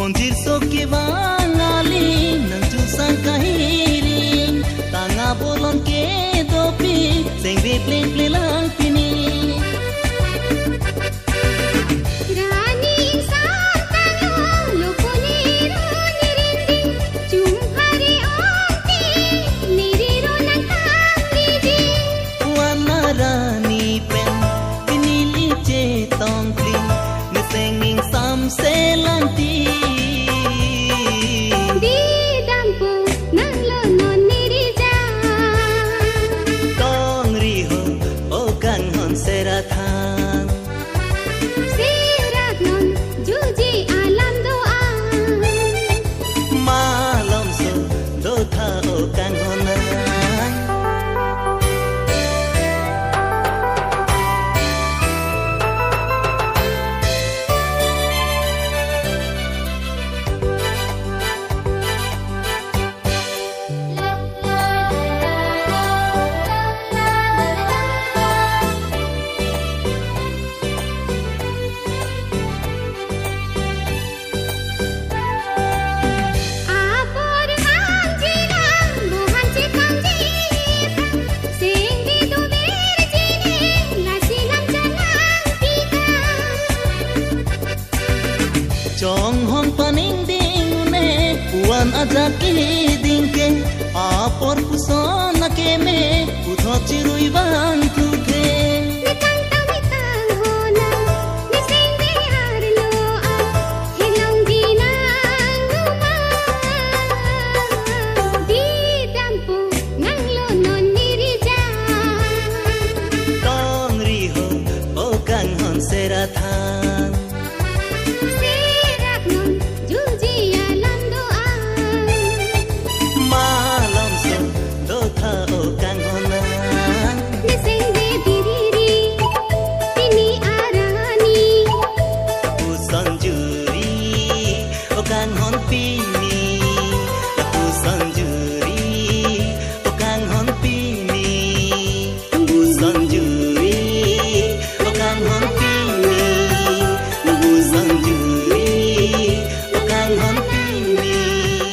Monjir soke bangali nang jusang kahiring tanga bolon ke dopi sing be pleng plelang pini Rani insan tanyo luponi roni rinding jumhari onti niriro nang tangriji wana rani pen pinili che tongkli nesenging sam selanti Seratan Seratnon juji alam doa malam so dotha o kan hona Chong hong paning ding ne puan aja ki ding ke apor puson na ke me utho chirui bang tu ke Mitang tamitang hona nising bihar lo a hilong dinang luma di dampu nang lo non nirija tong ri ho o kan hon seratha